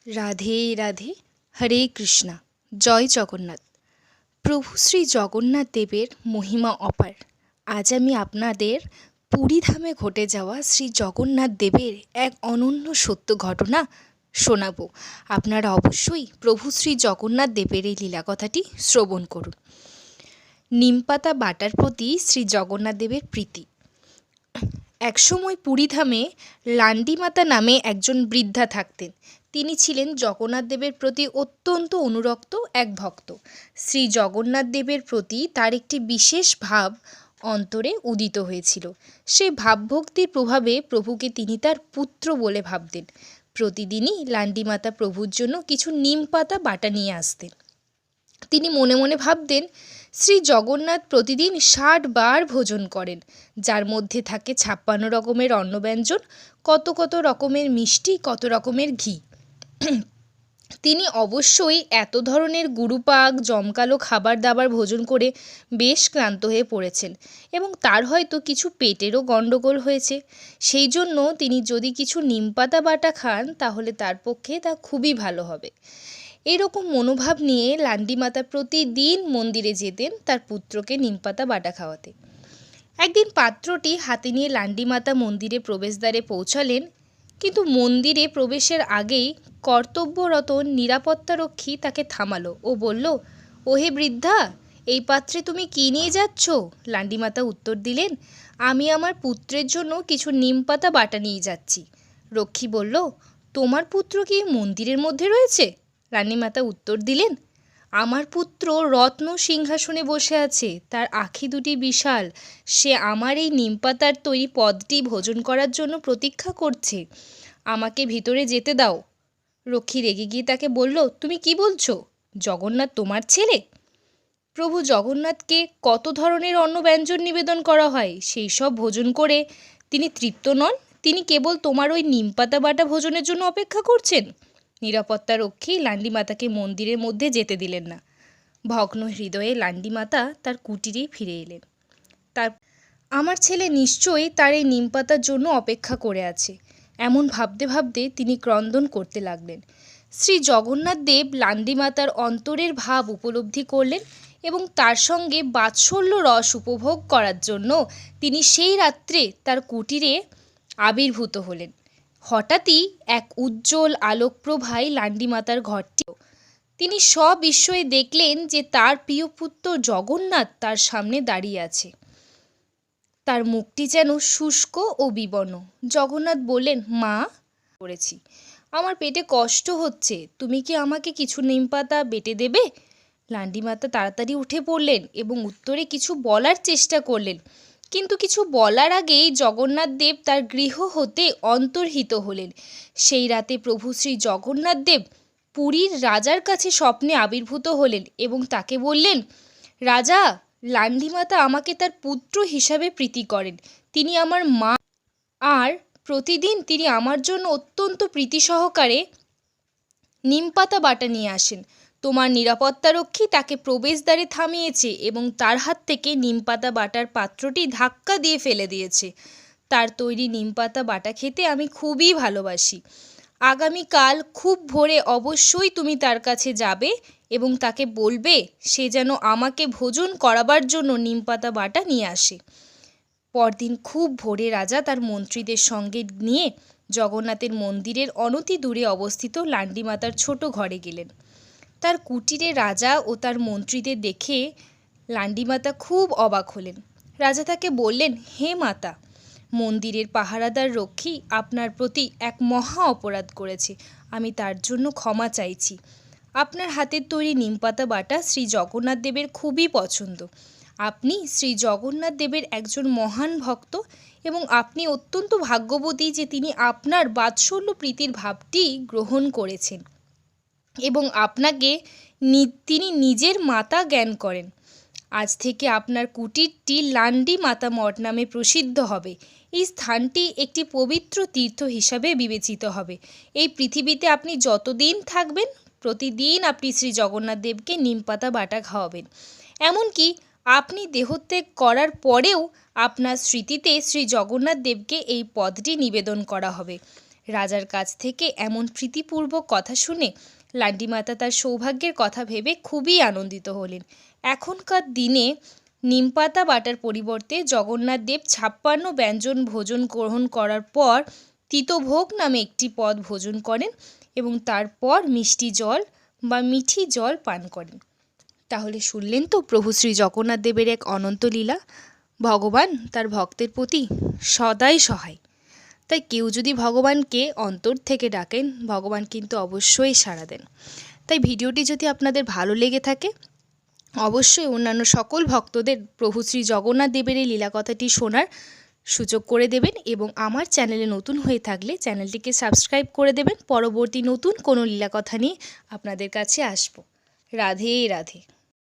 রাধে রাধে, হরে কৃষ্ণা। জয় জগন্নাথ। প্রভু শ্রী জগন্নাথ দেবের মহিমা অপার। আজ আমি আপনাদের পুরীধামে ঘটে যাওয়া শ্রী জগন্নাথ দেবের এক অনন্য সত্য ঘটনা শোনাবো। আপনারা অবশ্যই প্রভু শ্রী জগন্নাথ দেবের এই লীলা কথাটি শ্রবণ করুন। নিমপাতা বাটার প্রতি শ্রী জগন্নাথ দেবের প্রীতি। একসময় পুরীধামে লান্ডিমাতা নামে একজন বৃদ্ধা থাকতেন। তিনি ছিলেন জগন্নাথ দেবের প্রতি অত্যন্ত অনুরক্ত এক ভক্ত। শ্রী জগন্নাথ দেবের প্রতি তার একটি বিশেষ ভাব অন্তরে উদিত হয়েছিল। সেই ভাবভক্তির প্রভাবে প্রভুকে তিনি তার পুত্র বলে ভাবতেন। প্রতিদিনই লান্ডিমাতা প্রভুর জন্য কিছু নিম পাতা বাটা নিয়ে আসতেন। তিনি মনে মনে ভাবতেন, শ্রী জগন্নাথ প্রতিদিন ৬০ বার ভোজন করেন, যার মধ্যে থাকে ৫৬ রকমের অন্নব্যঞ্জন, কত কত রকমের মিষ্টি, কত রকমের ঘি। তিনি অবশ্যই এত ধরনের গুরুপাক জমকালো খাবার দাবার ভোজন করে বেশ ক্লান্ত হয়ে পড়েছেন এবং তার হয়তো কিছু পেটেরও গণ্ডগোল হয়েছে। সেই জন্য তিনি যদি কিছু নিমপাতা বাটা খান তাহলে তার পক্ষে তা খুবই ভালো হবে। এরকম মনোভাব নিয়ে লান্ডিমাতা প্রতিদিন মন্দিরে যেতেন তার পুত্রকে নিমপাতা বাটা খাওয়াতে। একদিন পাত্রটি হাতে নিয়ে লান্ডিমাতা মন্দিরে প্রবেশদ্বারে পৌঁছালেন, কিন্তু মন্দিরে প্রবেশের আগেই কর্তব্যরত নিরাপত্তারক্ষী তাকে থামালো ও বলল, ওহে বৃদ্ধা, এই পাত্রে তুমি কী নিয়ে যাচ্ছ? লান্ডিমাতা উত্তর দিলেন, আমি আমার পুত্রের জন্য কিছু নিমপাতা বাটা নিয়ে যাচ্ছি। রক্ষী বলল, তোমার পুত্র কি মন্দিরের মধ্যে রয়েছে? লান্ডিমাতা উত্তর দিলেন, আমার পুত্র রত্ন সিংহাসনে বসে আছে, তার আঁখি দুটি বিশাল, সে আমার এই নিমপাতার তৈরি পদটি ভোজন করার জন্য প্রতীক্ষা করছে, আমাকে ভিতরে যেতে দাও। রক্ষী রেগে গিয়ে তাকে বলল, তুমি কি বলছো? জগন্নাথ তোমার ছেলে? প্রভু জগন্নাথকে কত ধরনের অন্নব্যঞ্জন নিবেদন করা হয়, সেই সব ভোজন করে তিনি তৃপ্ত নন? তিনি কেবল তোমার ওই নিমপাতা বাটা ভোজনের জন্য অপেক্ষা করছেন? নিরাপত্তারক্ষী লান্ডিমাতাকে মন্দিরের মধ্যে যেতে দিলেন না। ভগ্ন হৃদয়ে লান্ডিমাতা তার কুটিরে ফিরে এলেন। আমার ছেলে নিশ্চয়ই তার এই নিমপাতার জন্য অপেক্ষা করে আছে, এমন ভাবতে ভাবতে তিনি ক্রন্দন করতে লাগলেন। শ্রী জগন্নাথ দেব লান্ডিমাতার অন্তরের ভাব উপলব্ধি করলেন এবং তার সঙ্গে বাৎসল্য রস উপভোগ করার জন্য তিনি সেই রাত্রে তার কুটিরে আবির্ভূত হলেন। হঠাৎই এক উজ্জ্বল আলোকপ্রভায় লান্ডিমাতার ঘরটি। তিনি সবিস্ময়ে দেখলেন যে তার প্রিয় পুত্র জগন্নাথ তার সামনে দাঁড়িয়ে আছে। তার মুখটি যেন শুষ্ক ও বিবর্ণ। জগন্নাথ বললেন, মা, করেছি, আমার পেটে কষ্ট হচ্ছে, তুমি কি আমাকে কিছু নিমপাতা বেটে দেবে? লান্ডিমাতা তাড়াতাড়ি উঠে পড়লেন এবং উত্তরে কিছু বলার চেষ্টা করলেন, কিন্তু কিছু বলার আগেই জগন্নাথ দেব তার গৃহ হতে অন্তর্হিত হলেন। সেই রাতে প্রভু শ্রী জগন্নাথ দেব পুরীর রাজার কাছে স্বপ্নে আবির্ভূত হলেন এবং তাকে বললেন, রাজা, লান্ডিমাতা আমাকে তার পুত্র হিসাবে প্রীতি করেন, তিনি আমার মা, আর প্রতিদিন তিনি আমার জন্য অত্যন্ত প্রীতি সহকারে নিমপাতা বাটা নিয়ে আসেন। তোমার নিরাপত্তারক্ষী তাকে প্রবেশদ্বারে থামিয়েছে এবং তার হাত থেকে নিমপাতা বাটার পাত্রটি ধাক্কা দিয়ে ফেলে দিয়েছে। তার তৈরি নিমপাতা বাটা খেতে আমি খুবই ভালোবাসি। আগামীকাল খুব ভোরে অবশ্যই তুমি তার কাছে যাবে এবং তাকে বলবে সে যেন আমাকে ভোজন করাবার জন্য নিমপাতা বাটা নিয়ে আসে। পরদিন খুব ভোরে রাজা তার মন্ত্রীদের সঙ্গে নিয়ে জগন্নাথের মন্দিরের অনতি দূরে অবস্থিত লান্ডিমাতার ছোট ঘরে গেলেন। তার কুটিরে রাজা ও তার মন্ত্রীদের দেখে লান্ডিমাতা খুব অবাক হলেন। রাজা তাকে বললেন, হে মাতা, মন্দিরের পাহারাদার রক্ষী আপনার প্রতি এক মহা অপরাধ করেছে, আমি তার জন্য ক্ষমা চাইছি। আপনার হাতের তৈরি নিমপাতা বাটা শ্রী জগন্নাথ দেবের খুবই পছন্দ। আপনি শ্রী জগন্নাথ দেবের একজন মহান ভক্ত এবং আপনি অত্যন্ত ভাগ্যবতী যে তিনি আপনার বাৎসল্য প্রীতির ভাবটি গ্রহণ করেছেন এবং আপনাকে তিনি নিজের মাতা জ্ঞান করেন। আজ থেকে আপনার কুটিরটি লান্ডি মাতা মঠ নামে প্রসিদ্ধ হবে। এই স্থানটি একটি পবিত্র তীর্থ হিসাবে বিবেচিত হবে। এই পৃথিবীতে আপনি যতদিন থাকবেন প্রতিদিন আপনি শ্রী জগন্নাথ দেবকে নিমপাতা বাটা খাওয়াবেন। এমনকি আপনি দেহত্যাগ করার পরেও আপনার স্মৃতিতে শ্রী জগন্নাথ দেবকে এই পদটি নিবেদন করা হবে। রাজার কাছ থেকে এমন প্রীতিপূর্বক কথা শুনে লান্ডিমাতা তার সৌভাগ্যের কথা ভেবে খুবই আনন্দিত হলেন। এখনকার দিনে নিমপাতা বাটার পরিবর্তে জগন্নাথ দেব 56 ব্যঞ্জন ভোজন গ্রহণ করার পর তিতভোগ নামে একটি পদ ভোজন করেন এবং তারপর মিষ্টি জল বা মিঠি জল পান করেন। তাহলে শুনলেন তো প্রভু শ্রী জগন্নাথ দেবের এক অনন্ত লীলা। ভগবান তার ভক্তের প্রতি সদাই সহায়। তাই কেউ যদি ভগবানকে অন্তর থেকে ডাকেন, ভগবান কিন্তু অবশ্যই সাড়া দেন। তাই ভিডিওটি যদি আপনাদের ভালো লেগে থাকে, অবশ্যই অন্যান্য সকল ভক্তদের প্রভু শ্রী জগন্নাথ দেবের এই লীলা কথাটি শোনার সুযোগ করে দেবেন এবং আমার চ্যানেলে নতুন হয়ে থাকলে চ্যানেলটিকে সাবস্ক্রাইব করে দেবেন। পরবর্তী নতুন কোনো লীলা কথা নিয়ে আপনাদের কাছে আসব। রাধে রাধে।